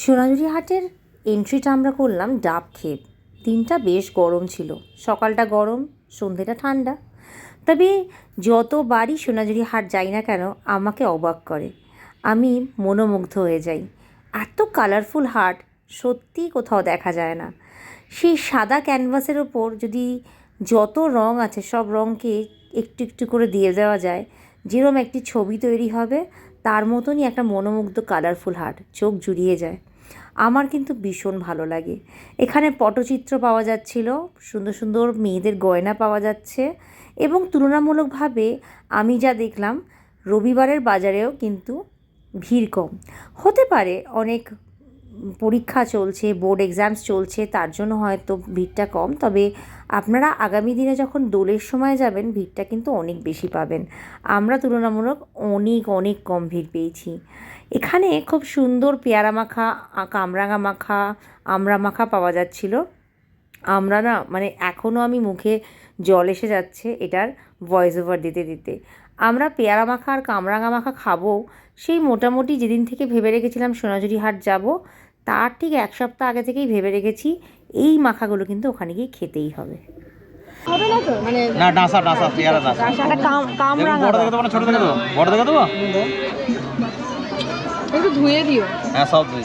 সোনাঝুরি হাটের এন্ট্রিটা আমরা করলাম ডাব খেয়ে। দিনটা বেশ গরম ছিল, সকালটা গরম, সন্ধ্যেটা ঠান্ডা। তবে যতবারই সোনাঝুরি হাট যাই না কেন আমাকে অবাক করে, আমি মনোমুগ্ধ হয়ে যাই। এত কালারফুল হাট সত্যিই কোথাও দেখা যায় না। সেই সাদা ক্যানভাসের ওপর যদি যত রং আছে সব রঙকে একটু একটু করে দিয়ে দেওয়া যায়, যেরকম একটি ছবি তৈরি হবে, তার মতনই একটা মনোমুগ্ধ কালারফুল হাট, চোখ জুড়িয়ে যায়। আমার কিন্তু ভীষণ ভালো লাগে। এখানে পটচিত্র পাওয়া যাচ্ছিল, সুন্দর সুন্দর মেয়েদের গয়না পাওয়া যাচ্ছে, এবং তুলনামূলকভাবে আমি যা দেখলাম রবিবারের বাজারেও কিন্তু ভিড় কম। হতে পারে অনেক পরীক্ষা চলছে, বোর্ড এক্সামস চলছে, তার জন্য হয়তো ভিড়টা কম। তবে আপনারা আগামী দিনে যখন দোলের সময় যাবেন ভিড়টা কিন্তু অনেক বেশি পাবেন। আমরা তুলনামূলক অনেক অনেক কম ভিড় পেয়েছি। এখানে খুব সুন্দর পেয়ারা মাখা, কামরাঙা মাখা, আমড়া মাখা পাওয়া যাচ্ছিল। আমরা না মানে এখনও আমি মুখে জল এসে যাচ্ছে এটার ভয়েস ওভার দিতে দিতে। আমরা পেয়ারা মাখা আর কামরাঙা মাখা খাবো সেই মোটামুটি যেদিন থেকে ভেবে রেখেছিলাম সোনাঝুরি হাট যাব, তার ঠিক 1 সপ্তাহ আগে থেকেই ভেবে রেখেছি এই মাখাগুলো কিন্তু ওখানে গিয়ে খেতেই হবে। না ডাঁসা ডাঁসা পেয়ারা ডাঁসা কামরাঙা বড় দেখে দেবো না ছোট দেখে দেবো? বড় দেখে দেবো? একটু ধুয়ে দিও। হ্যাঁ সব দুই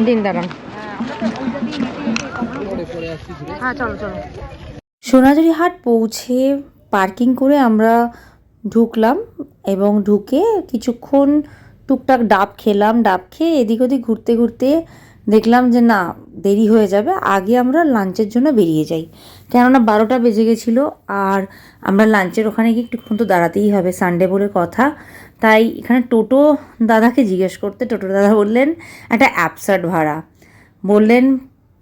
দিন দাঁড়ান। হ্যাঁ চলো চলো। সোনাঝুরি হাট পৌঁছে পার্কিং করে আমরা ঢুকলাম, এবং ঢুকে কিছুক্ষণ টুকটাক ডাব খেলাম। ডাব খেয়ে এদিক ওদিক ঘুরতে ঘুরতে দেখলাম যে না, দেরি হয়ে যাবে, আগে আমরা লাঞ্চের জন্য বেরিয়ে যাই। কেননা 12টা বেজে গেছিলো, আর আমরা লাঞ্চের ওখানে গিয়ে একটুক্ষণ তো দাঁড়াতেই হবে, সানডে বলে কথা। তাই এখানে টোটো দাদাকে জিজ্ঞেস করতে, টোটো দাদা বললেন একটা অ্যাবসার্ড ভাড়া, বললেন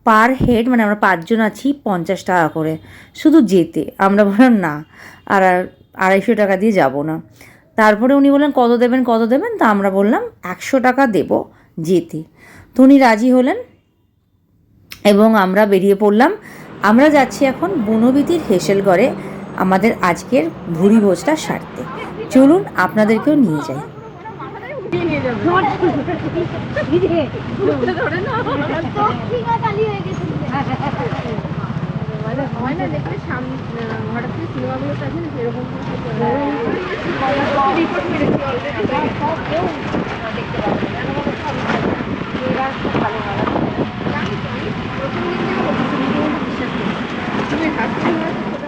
পার হেড, মানে আমরা 5 জন আছি, 50 টাকা করে শুধু যেতে। আমরা বললাম না, আর 250 টাকা দিয়ে যাব না। তারপরে উনি বললেন কত দেবেন কত দেবেন, তা আমরা বললাম 100 টাকা দেব যেতে। তো উনি রাজি হলেন এবং আমরা বেরিয়ে পড়লাম। আমরা যাচ্ছি এখন বনবিতির হেসেলঘরে আমাদের আজকের ভুরি ভোজটা সারতে। চলুন আপনাদেরকেও নিয়ে যাই।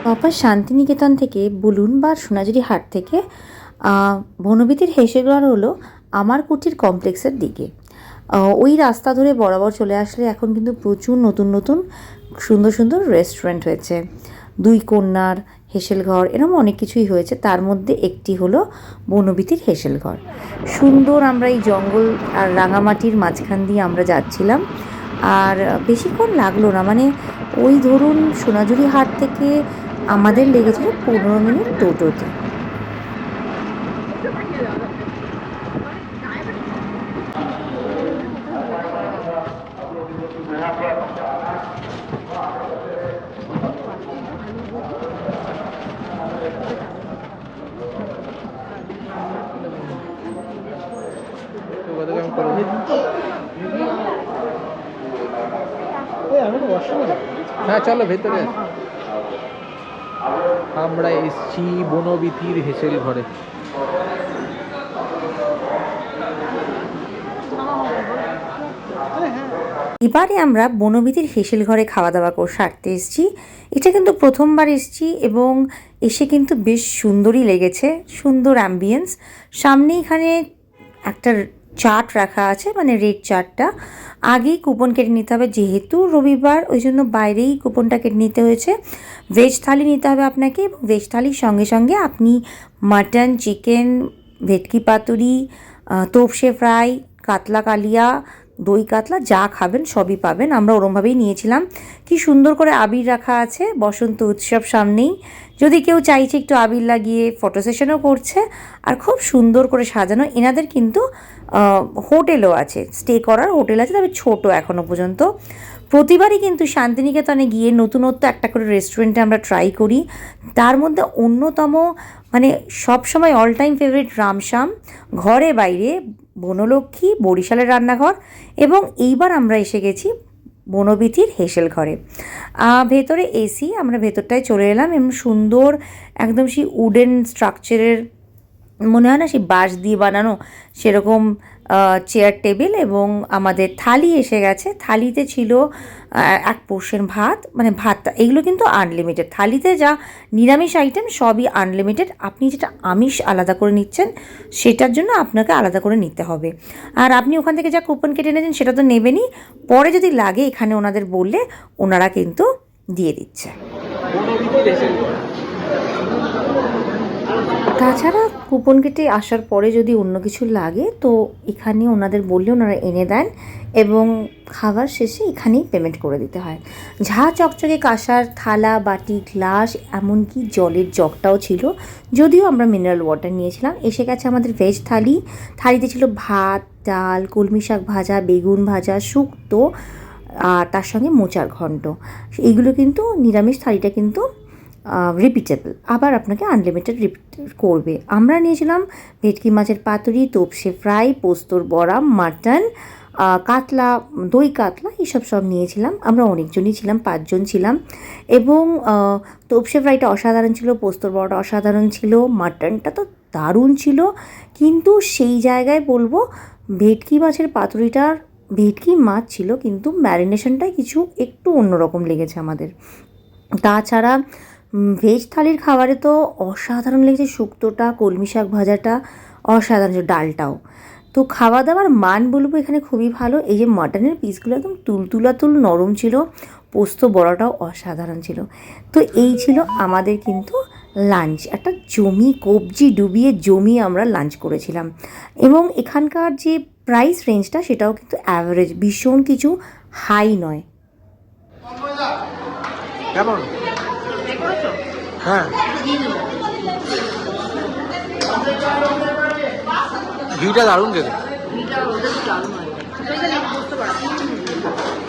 পাপা শান্তিনিকেতন থেকে বলুন বা সোনাঝুরি হাট থেকে বনবিতির হেসেলঘর হলো আমার কুটির কমপ্লেক্সের দিকে। ওই রাস্তা ধরে বরাবর চলে আসলে এখন কিন্তু প্রচুর নতুন নতুন সুন্দর সুন্দর রেস্টুরেন্ট হয়েছে। 2 কন্যার হেসেলঘর, এরকম অনেক কিছুই হয়েছে। তার মধ্যে একটি হলো বনবিতির হেসেলঘর। সুন্দর আমরা এই জঙ্গল আর রাঙামাটির মাঝখান দিয়ে আমরা যাচ্ছিলাম, আর বেশিক্ষণ লাগলো না, মানে ওই ধরুন সোনাঝুরি হাট থেকে আমাদের লেগেছিল 15 মিনিট টোটোতে। হ্যাঁ চলো ভেতরে আসো। আমরা এসছি বনবিথির হেসেল ঘরে। এবারে আমরা বনবিথির হেসেল ঘরে খাওয়া দাওয়া করে সারতে এসেছি। এটা কিন্তু প্রথমবার এসেছি এবং এসে কিন্তু বেশ সুন্দরই লেগেছে, সুন্দর অ্যাম্বিয়েন্স। সামনে এখানে একটা চাট রাখা আছে, মানে রেড চাটটা। আগেই কুপন কেটে নিতে হবে, যেহেতু রবিবার ওই জন্য বাইরেই কুপনটা কেটে নিতে হয়েছে। ভেজ থালি নিতে হবে আপনাকে, এবং ভেজ থালির সঙ্গে সঙ্গে আপনি মাটন, চিকেন, ভেটকি পাতুরি, তোপসে ফ্রাই, কাতলা কালিয়া, দই কাতলা যা খাবেন সবই পাবেন। আমরা ওরমভাবেই নিয়েছিলাম। কি সুন্দর করে আবির রাখা আছে, বসন্ত উৎসব সামনেই। যদি কেউ চাইছে একটু আবির লাগিয়ে ফটো সেশনও করছে, আর খুব সুন্দর করে সাজানো। এনাদের কিন্তু হোটেলও আছে, স্টে করার হোটেল আছে, তবে ছোটো এখনও পর্যন্ত। প্রতিবারই কিন্তু শান্তিনিকেতনে গিয়ে নতুনত্ব একটা করে রেস্টুরেন্টে আমরা ট্রাই করি। তার মধ্যে অন্যতম, মানে সবসময় অল টাইম ফেভারিট রামশ্যাম, ঘরে বাইরে, বনলক্ষ্মী, বরিশালের রান্নাঘর, এবং এইবার আমরা এসে গেছি বনবিথির হেসেল ঘরে। ভেতরে এসি, আমরা ভেতরটায় চলে এলাম, এবং সুন্দর একদম সেই উডেন স্ট্রাকচারের, মনে হয় না সেই বাঁশ দিয়ে বানানো সেরকম চেয়ার টেবিল, এবং আমাদের থালি এসে গেছে। থালিতে ছিল এক পোর্শন ভাত, মানে ভাতটা এগুলো কিন্তু আনলিমিটেড। থালিতে যা নিরামিষ আইটেম সবই আনলিমিটেড। আপনি যেটা আমিষ আলাদা করে নিচ্ছেন সেটার জন্য আপনাকে আলাদা করে নিতে হবে। আর আপনি ওখান থেকে যা কুপন কেটে এনেছেন সেটা তো নেবেনই, পরে যদি লাগে এখানে ওনাদের বললে ওনারা কিন্তু দিয়ে দিচ্ছে। তাছাড়া কুপন কেটে আসার পরে যদি অন্য কিছু লাগে তো এখানে ওনাদের বললে ওনারা এনে দেন, এবং খাবার শেষে এখানেই পেমেন্ট করে দিতে হয়। ঝা চকচকে কাঁসার থালা, বাটি, গ্লাস, এমনকি জলের জগটাও ছিল, যদিও আমরা মিনারেল ওয়াটার নিয়েছিলাম। এসে গেছে আমাদের ভেজ থালি। থালিতে ছিল ভাত, ডাল, কলমি শাক ভাজা, বেগুন ভাজা, শুক্তো, আর তার সঙ্গে মোচার ঘণ্ট। এইগুলো কিন্তু নিরামিষ থালিটা কিন্তু রিপিটেবল, আবার আপনাকে আনলিমিটেড রিপিট করবে। আমরা নিয়েছিলাম ভেটকি মাছের পাতুরি, তোপসে ফ্রাই, পোস্তর বড়া, মাটন, কাতলা, দই কাতলা, এইসব সব নিয়েছিলাম। আমরা অনেকজনই ছিলাম, 5 জন ছিলাম, এবং তোপসে ফ্রাইটা অসাধারণ ছিল, পোস্তর বড়াটা অসাধারণ ছিল, মাটনটা তো দারুণ ছিল। কিন্তু সেই জায়গায় বলবো ভেটকি মাছের পাতুরিটার, ভেটকি মাছ ছিল কিন্তু ম্যারিনেশনটাই কিছু একটু অন্যরকম লেগেছে আমাদের। তাছাড়া ভেজ থালির খাবারে তো অসাধারণ লেগেছে, শুক্তোটা, কলমি শাক ভাজাটা অসাধারণ, ডালটাও। তো খাওয়া দাওয়ার মান বলবো এখানে খুবই ভালো। এই যে মাটনের পিসগুলো একদম তুলতুলাতুল নরম ছিল, পোস্ত বড়াটাও অসাধারণ ছিল। তো এই ছিল আমাদের কিন্তু লাঞ্চ, একটা কবজি ডুবিয়ে জমিয়ে আমরা লাঞ্চ করেছিলাম। এবং এখানকার যে প্রাইস রেঞ্জটা সেটাও কিন্তু অ্যাভারেজ, ভীষণ কিছু হাই নয়। কেমন? হ্যাঁ, ভিউটা দারুণ খেতে।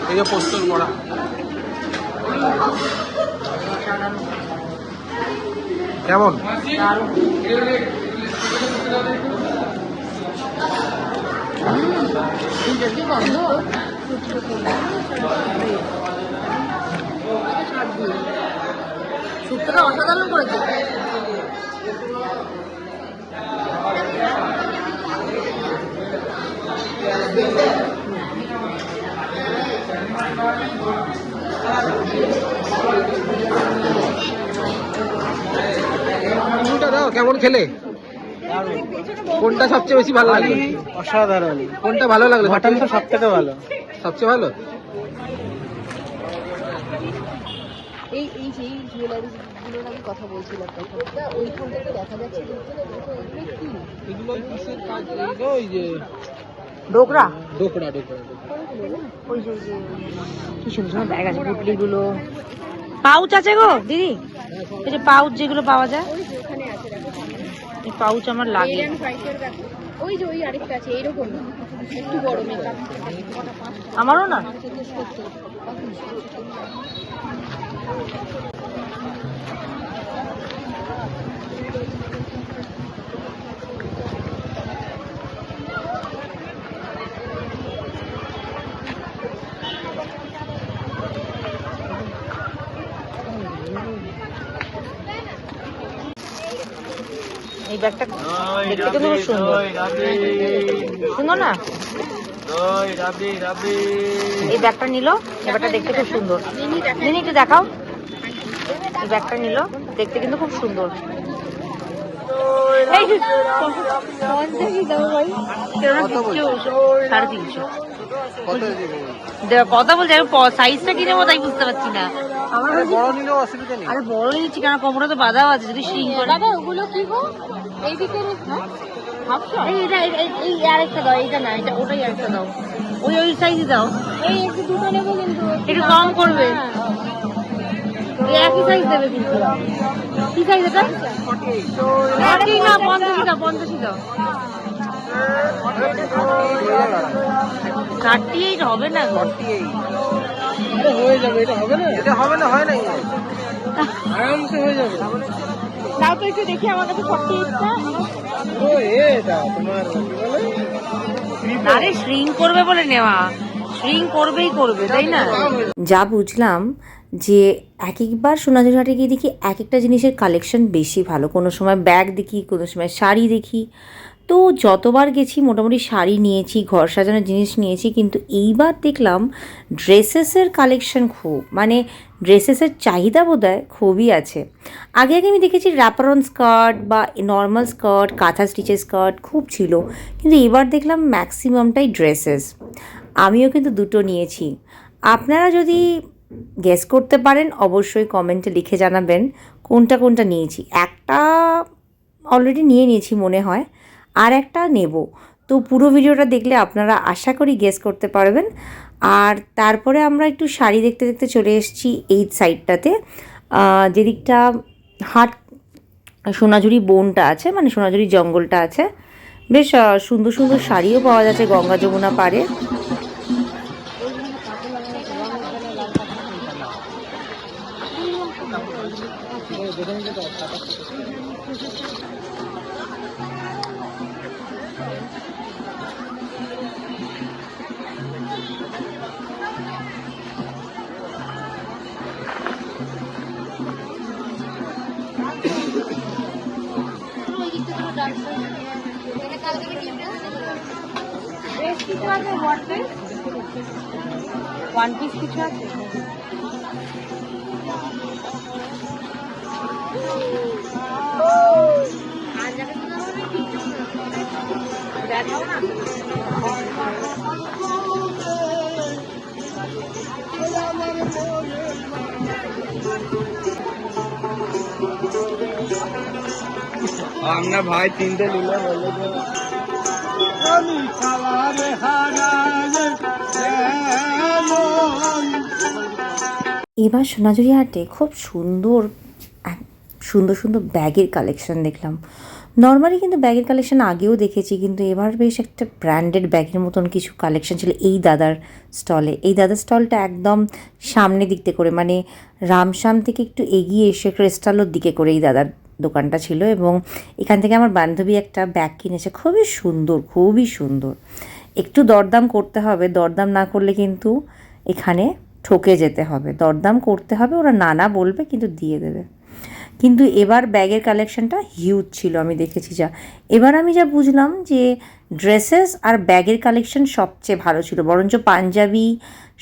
এই যে পোস্তর বড়া, কেমন? শুক্তোটা অসাধারণ করেছে। দাও, কেমন খেলে? কোনটা সবচেয়ে বেশি ভালো লাগলো? অসাধারণ। কোনটা ভালো লাগলো? মাটন তো সবথেকে ভালো। সবচেয়ে ভালো? এই সেই জুয়েলারিগুলোর আমি কথা বলছিলাম, ওইখান থেকে দেখা যাচ্ছে এগুলো কিসের কাজ? এগুলো ওই যে ডোকরা, ডোকরা ওই যে কি সুন্দর সুন্দর ব্যাগ আছে, পুটলিগুলো, পাউচ আছে গো দিদি, এই যে পাউচ যেগুলো পাওয়া যায়, এই পাউচ আমার লাগে। ওই যে ওই আরেকটা আছে এইরকম একটু বড় মেকআপ, আমারও না। এই ব্যাগটা দেখতে কিন্তু খুব সুন্দর, সুন্দর না? এই ব্যাগটা নিল, এই ব্যাগটা দেখতে খুব সুন্দর। নিনি একটু দেখাও, এই ব্যাগটা নিল, দেখতে কিন্তু খুব সুন্দর। এই যে 350 কথা বলছে, সাইজটা কি নেবো তাই বুঝতে পারছি না। বড় নিলেও অসুবিধা নেই। আরে বড় নিচ্ছি কেন, কোমরে তো বাঁধাও আছে, যদি শ্রিঙ্ক করে। দাদা ওগুলো কি গো? এইদিকে এই আরেকটা দাও, এইটা না, এটা ওটাই আরেকটা দাও, ওই সাইজই দাও। এই একটু দুটো নেবো কিন্তু একটু কম করবে, এই একই সাইজ দেবে কিন্তু। কি সাইজ এটা? একই না, 50 দাও, 50 দাও। 38 হবে না গো। হয়ে যাবে, এটা হবে না, এটা হবে না, হয় নাই, আরামসে হয়ে যাবে। দাও তো একটু দেখি আমার কাছে 48টা। ও এটা তোমার কি বলে, আরে শ্রিঙ্ক করবে বলে নেওয়া, শ্রিঙ্ক করবেই করবে, তাই না? যা বুঝলাম যে এক একবার সোনাঝুরি হাটে গিয়ে দেখি এক একটা জিনিসের কালেকশন বেশি ভালো। কোনো সময় ব্যাগ দেখি, কোনো সময় শাড়ি দেখি। তো যতবার গেছি মোটামুটি শাড়ি নিয়েছি, ঘর সাজানোর জিনিস নিয়েছি, কিন্তু এইবার দেখলাম ড্রেসেসের কালেকশন খুব, মানে ড্রেসেসের চাহিদা বোধহয় খুবই আছে। আগে আমি দেখেছি র্যাপারন স্কার্ট বা নর্মাল স্কার্ট, কাঁথা স্টিচের স্কার্ট খুব ছিল, কিন্তু এবার দেখলাম ম্যাক্সিমামটাই ড্রেসেস। আমিও কিন্তু দুটো নিয়েছি। আপনারা যদি গেস করতে পারেন অবশ্যই কমেন্টে লিখে জানাবেন কোনটা কোনটা নিয়েছি। একটা অলরেডি নিয়েছি মনে হয়, আর একটা নেব। তো পুরো ভিডিওটা দেখলে আপনারা আশা করি গেস করতে পারবেন। আর তারপরে আমরা একটু শাড়ি দেখতে দেখতে চলে এসেছি এই সাইডটাতে, যেদিকটা হাট সোনাঝুরি বনটা আছে, মানে সোনাঝুরি জঙ্গলটা আছে। বেশ সুন্দর সুন্দর শাড়িও পাওয়া যাচ্ছে গঙ্গা যমুনা পাড়ে। ওয়ান পিস কিছু আছে? আমরা ভাই তিনটে নিলে বলে এবার সোনাঝুরি হাটে খুব সুন্দর সুন্দর ব্যাগের কালেকশন দেখলাম। নর্মালি কিন্তু ব্যাগের কালেকশন আগেও দেখেছি, কিন্তু এবার বেশ একটা ব্র্যান্ডেড ব্যাগের মতন কিছু কালেকশন ছিল এই দাদার স্টলে। এই দাদার স্টলটা একদম সামনের দিকতে করে, মানে রামশ্যাম থেকে একটু এগিয়ে এসে ক্রিস্টালোর দিকে করে এই দাদার দোকানটা ছিল। এবং এখান থেকে আমার বান্ধবী একটা ব্যাগ কিনেছে, খুবই সুন্দর। একটু দরদাম করতে হবে, দরদাম না করলে কিন্তু এখানে ঠকে যেতে হবে। দরদাম করতে হবে, ওরা না বলবে কিন্তু দিয়ে দেবে। কিন্তু এবার ব্যাগের কালেকশনটা হিউজ ছিল, আমি দেখেছি যা। এবার আমি যা বুঝলাম যে ড্রেসেস আর ব্যাগের কালেকশন সবচেয়ে ভালো ছিল, বরঞ্চ পাঞ্জাবি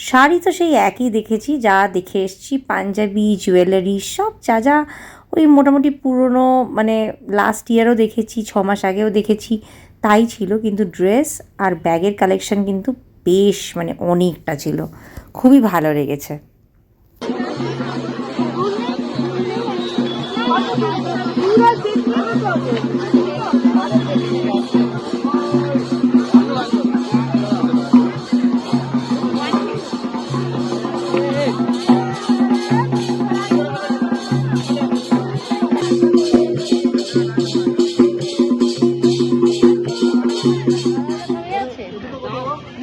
শাড়ি তো সেই একই দেখেছি, যা দেখে এসেছি। পাঞ্জাবি, জুয়েলারি সব যা ওই মোটামুটি পুরনো, মানে লাস্ট ইয়ারও দেখেছি, 6 মাস আগেও দেখেছি, তাই ছিল। কিন্তু ড্রেস আর ব্যাগের কালেকশন কিন্তু বেশ, মানে অনেকটা ছিল, খুবই ভালো লেগেছে।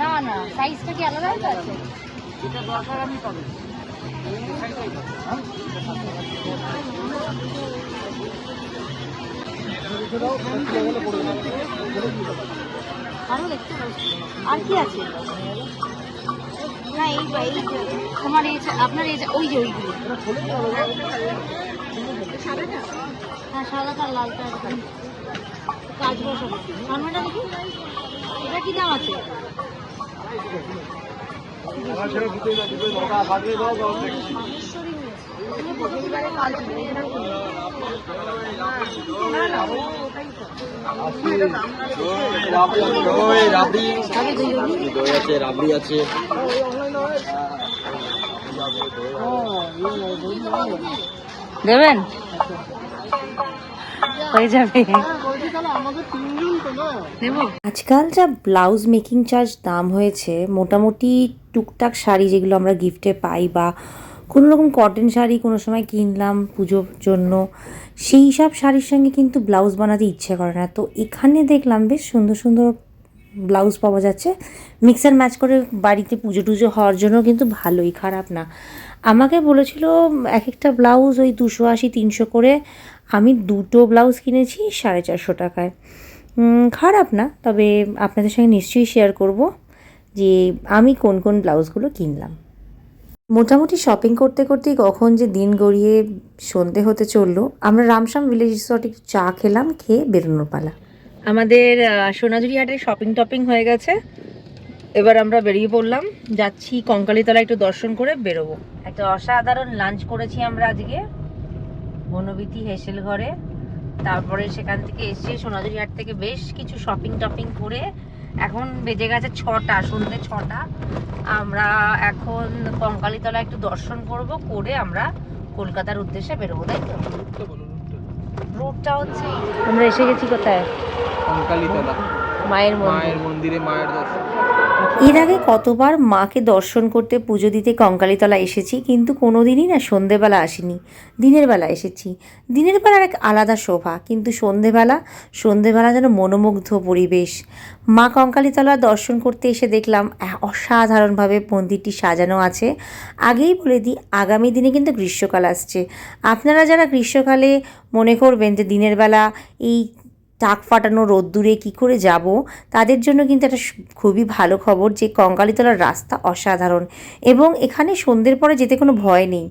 না সাইজটা কি আলাদা আছে? এটা দরকার আমি পাবো। আরো দেখতে পাচ্ছি। আর কি আছে? না এই তোমার এই আপনার এই ওই যে ওইগুলো সাদাটা, হ্যাঁ সাদাটা লালটা। কাজ বসাবো। সামনেটা দেখি, এটা কি দাম আছে? দেবেন হয়ে যাবে। আজকাল যা ব্লাউজ মেকিং চার্জ দাম হয়েছে, মোটামুটি টুকটাক শাড়ি যেগুলো আমরা গিফটে পাই বা কোনো রকম কটন শাড়ি কোনো সময় কিনলাম পুজোর জন্য, সেই সব শাড়ির সঙ্গে কিন্তু ব্লাউজ বানাতে ইচ্ছে করে না। তো এখানে দেখলাম বেশ সুন্দর সুন্দর ব্লাউজ পাওয়া যাচ্ছে, মিক্স অ্যান্ড ম্যাচ করে বাড়িতে পুজো টুজো হওয়ার জন্য কিন্তু ভালোই, খারাপ না। আমাকে বলেছিল এক একটা ব্লাউজ ওই 280-300 করে, আমি 2টো ব্লাউজ কিনেছি 450 টাকায়। খারাপ না, তবে আপনাদের সঙ্গে নিশ্চয়ই শেয়ার করব যে আমি কোন কোন ব্লাউজগুলো কিনলাম। মোটামুটি শপিং করতে করতেই কখন যে দিন গড়িয়ে সন্ধে হতে চললো। আমরা রামশ্যাম ভিলেজ রিসর্টে একটু চা খেলাম, খেয়ে বেরোনোর পালা। আমাদের সোনাঝুরি হাটের শপিং টপিং হয়ে গেছে, এবার আমরা বেরিয়ে পড়লাম, যাচ্ছি কঙ্কালীতলা একটু দর্শন করে বেরোবো। একটা অসাধারণ লাঞ্চ করেছি আমরা আজকে বনবিথি হেসেল ঘরে। তারপরে সেখান থেকে এসে সোনাঝুরি হাট থেকে বেশ কিছু শপিং টপিং করে এখন বেজে গেছে 6টা, সন্ধ্যে 6টা। আমরা এখন কঙ্কালীতলা একটু দর্শন করব, করে আমরা কলকাতার উদ্দেশ্যে বেরোবো, তাই তো? রুটটা হচ্ছে আমরা এসে গেছি কোথায়? কঙ্কালীতলা মায়ের মন্দিরে মায়ের দর্শন। এর আগে কতবার মাকে দর্শন করতে পুজো দিতে কঙ্কালীতলা এসেছি, কিন্তু কোনো দিনই না সন্ধেবেলা আসিনি, দিনের বেলা এসেছি। দিনের বেলার এক আলাদা শোভা, কিন্তু সন্ধেবেলা যেন মনোমুগ্ধ পরিবেশ। মা কঙ্কালীতলা দর্শন করতে এসে দেখলাম অসাধারণভাবে মন্দিরটি সাজানো আছে। আগেই বলে দিই, আগামী দিনে কিন্তু গ্রীষ্মকাল আসছে। আপনারা যারা গ্রীষ্মকালে মনে করবেন যে দিনের বেলা এই টাক ফাটানো রোদ্দুরে কী করে যাব, তাদের জন্য কিন্তু একটা খুবই ভালো খবর যে কঙ্কালীতলার রাস্তা অসাধারণ, এবং এখানে সন্ধ্যের পরে যেতে কোনো ভয় নেই।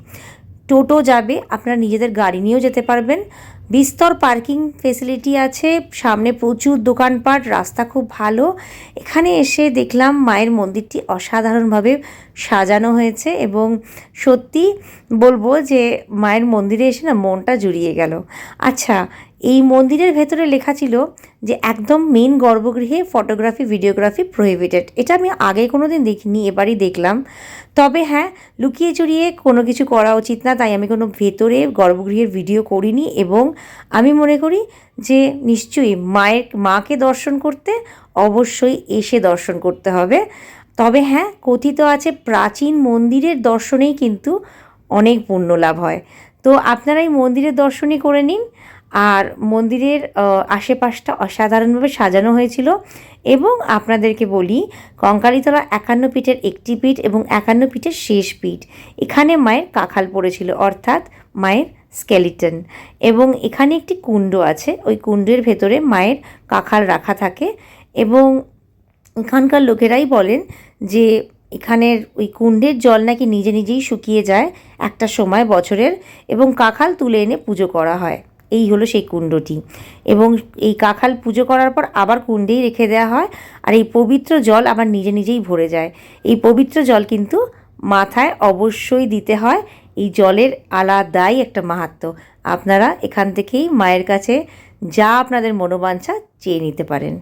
টোটো যাবে, আপনারা নিজেদের গাড়ি নিয়েও যেতে পারবেন। বিস্তর পার্কিং ফেসিলিটি আছে, সামনে প্রচুর দোকানপাট, রাস্তা খুব ভালো। এখানে এসে দেখলাম মায়ের মন্দিরটি অসাধারণভাবে সাজানো হয়েছে, এবং সত্যি বলবো যে মায়ের মন্দিরে এসে না মনটা জুড়িয়ে গেল। আচ্ছা, এই মন্দিরের ভেতরে লেখা ছিল যে একদম মেন গর্ভগৃহে ফটোগ্রাফি ভিডিওগ্রাফি প্রহিবিটেড। এটা আমি আগে কোনো দিন দেখিনি, এবারই দেখলাম। তবে হ্যাঁ, লুকিয়ে চুরিয়ে কোনো কিছু করা উচিত না, তাই আমি কোনো ভেতরে গর্ভগৃহের ভিডিও করিনি। এবং আমি মনে করি যে নিশ্চয়ই মাকে দর্শন করতে অবশ্যই এসে দর্শন করতে হবে। তবে হ্যাঁ, কথিত আছে প্রাচীন মন্দিরের দর্শনেই কিন্তু অনেক পুণ্য লাভ হয়। তো আপনারা এই মন্দিরের দর্শনই করে নিন। আর মন্দিরের আশেপাশটা অসাধারণভাবে সাজানো হয়েছিল। এবং আপনাদেরকে বলি, কঙ্কালীতলা 51 পীঠের একটি পীঠ এবং 51 পীঠের শেষ পীঠ। এখানে মায়ের কাখাল পড়েছিল, অর্থাৎ মায়ের স্কেলিটন। এবং এখানে একটি কুণ্ড আছে, ওই কুণ্ডের ভেতরে মায়ের কাখাল রাখা থাকে। এবং এখানকার লোকেরাই বলেন যে এখানের ওই কুণ্ডের জল নাকি নিজে নিজেই শুকিয়ে যায় একটা সময় বছরের, এবং কাখাল তুলে এনে পুজো করা হয়। এই হলো সেই কুণ্ডটি। এবং এই কাখাল পুজো করার পর আবার কুণ্ডেই রেখে দেওয়া হয়, আর এই পবিত্র জল আবার নিজে নিজেই ভরে যায়। এই পবিত্র জল কিন্তু মাথায় অবশ্যই দিতে হয়। এই জলের আলাদাই একটা মাহাত্ম্য। আপনারা এখান থেকেই মায়ের কাছে যা আপনাদের মনোবাঞ্ছা চেয়ে নিতে পারেন।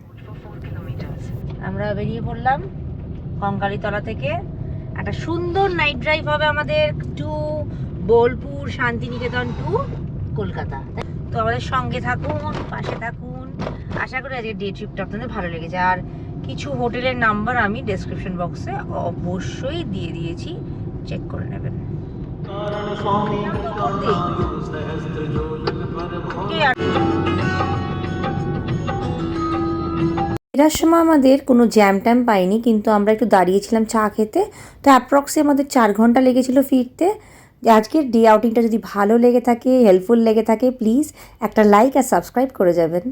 আমরা বেরিয়ে পড়লাম কঙ্কালীতলা থেকে। একটা সুন্দর নাইট ড্রাইভ হবে আমাদের টু বোলপুর, শান্তিনিকেতন টু কলকাতা। তো আমাদের সঙ্গে থাকুন, পাশে থাকুন। আশা করি আজকে ডে ট্রিপটা আপনাদের ভালো লেগেছে। আর কিছু হোটেলের নাম্বার আমি ডেসক্রিপশন বক্সে অবশ্যই দিয়ে দিয়েছি, চেক করে নেবেন। ফেরার সময় আমাদের কোনো জ্যাম ট্যাম পাইনি, কিন্তু আমরা একটু দাঁড়িয়েছিলাম চা খেতে। তো অ্যাপ্রক্সে আমাদের 4 ঘন্টা লেগেছিল ফিরতে। আজকের ডে আউটিংটা যদি ভালো লেগে থাকে, হেল্পফুল লেগে থাকে, প্লিজ একটা লাইক আর সাবস্ক্রাইব করে যাবেন।